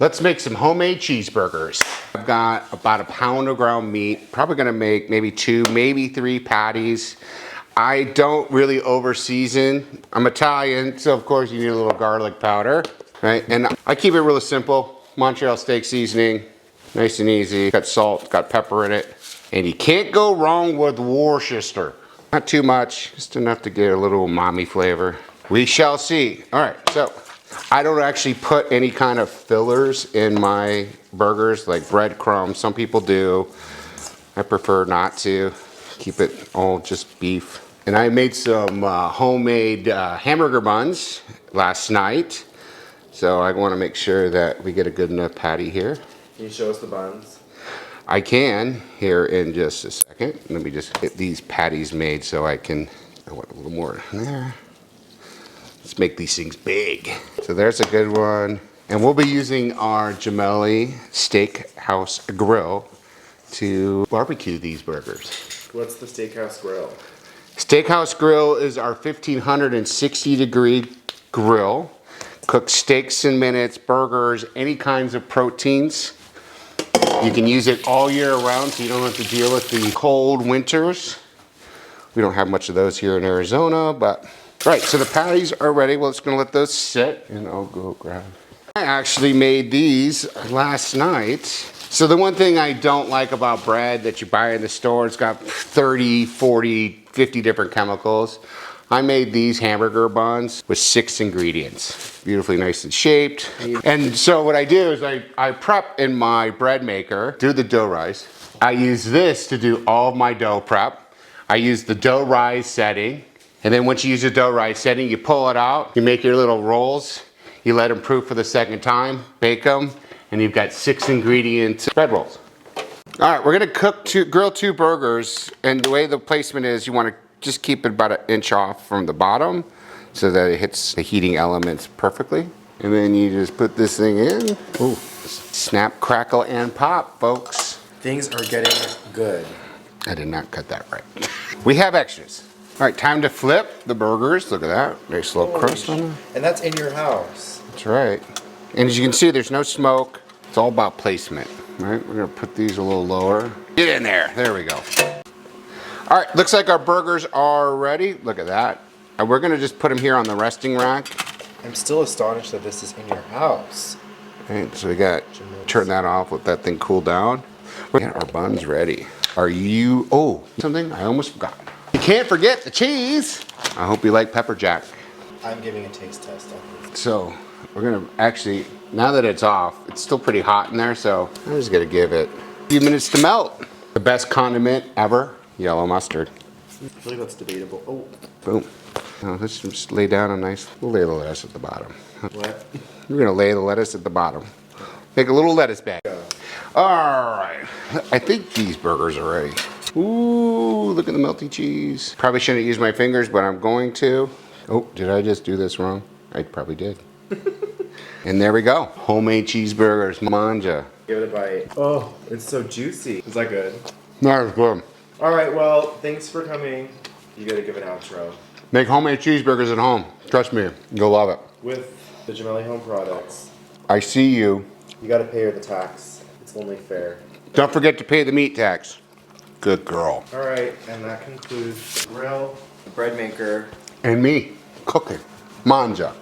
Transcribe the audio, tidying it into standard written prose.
Let's make some homemade cheeseburgers. I've got about a pound of ground meat. Probably gonna make maybe 2, maybe 3 patties. I don't really over season. I'm Italian, so of course you need a little garlic powder, right? And I keep it really simple. Montreal steak seasoning, nice and easy. Got salt, got pepper in it. And you can't go wrong with Worcester. Not too much, just enough to get a little umami flavor. We shall see. All right, so I don't actually put any kind of fillers in my burgers, like breadcrumbs. Some people do. I prefer not to. Keep it all just beef. And I made some homemade hamburger buns last night. So I want to make sure that we get a good enough patty here. Can you show us the buns? I can here in just a second. Let me just get these patties made so I want a little more there. Let's make these things big. So there's a good one. And we'll be using our Gemelli Steakhouse Grill to barbecue these burgers. What's the Steakhouse Grill? Steakhouse Grill is our 1560 degree grill. Cooks steaks in minutes, burgers, any kinds of proteins. You can use it all year round so you don't have to deal with the cold winters. We don't have much of those here in Arizona, but all right, so the patties are ready. Well, it's gonna let those sit and I'll go grab. I actually made these last night. So the one thing I don't like about bread that you buy in the store, it's got 30, 40, 50 different chemicals. I made these hamburger buns with 6 ingredients. Beautifully nice and shaped. And so what I do is I prep in my bread maker, do the dough rise. I use this to do all of my dough prep. I use the dough rise setting. And then once you use the dough rise setting, you pull it out, you make your little rolls, you let them proof for the second time, bake them, and you've got 6 ingredient bread rolls. All right, we're gonna grill 2 burgers, and the way the placement is, you wanna just keep it about 1 inch off from the bottom so that it hits the heating elements perfectly. And then you just put this thing in. Ooh, snap, crackle, and pop, folks. Things are getting good. I did not cut that right. We have extras. All right, time to flip the burgers. Look at that, nice little crust on them. And that's in your house. That's right. And as you can see, there's no smoke. It's all about placement, right? We're gonna put these a little lower. Get in there, there we go. All right, looks like our burgers are ready. Look at that. And we're gonna just put them here on the resting rack. I'm still astonished that this is in your house. All right, so we got, turn that off, let that thing cool down. We got our buns ready. Oh, something I almost forgot. You can't forget the cheese. I hope you like pepper jack. I'm giving a taste test on this. So we're gonna actually, now that it's off, it's still pretty hot in there, so I'm just gonna give it a few minutes to melt. The best condiment ever, yellow mustard. I feel like that's debatable. Oh. Boom. Now let's just lay down we'll lay the lettuce at the bottom. What? We're gonna lay the lettuce at the bottom. Make a little lettuce bag. All right, I think these burgers are ready. Ooh, look at the melty cheese. Probably shouldn't use my fingers, but I'm going to. Oh, did I just do this wrong? I probably did. And there we go. Homemade cheeseburgers, manja. Give it a bite. Oh, it's so juicy. Is that good? That's good. All right, well, thanks for coming. You gotta give an outro. Make homemade cheeseburgers at home. Trust me, you'll love it. With the Gemelli Home Products. I see you. You gotta pay her the tax. It's only fair. Don't forget to pay the meat tax. Good girl. All right, and that concludes the grill, the bread maker, And me, cooking. Manja.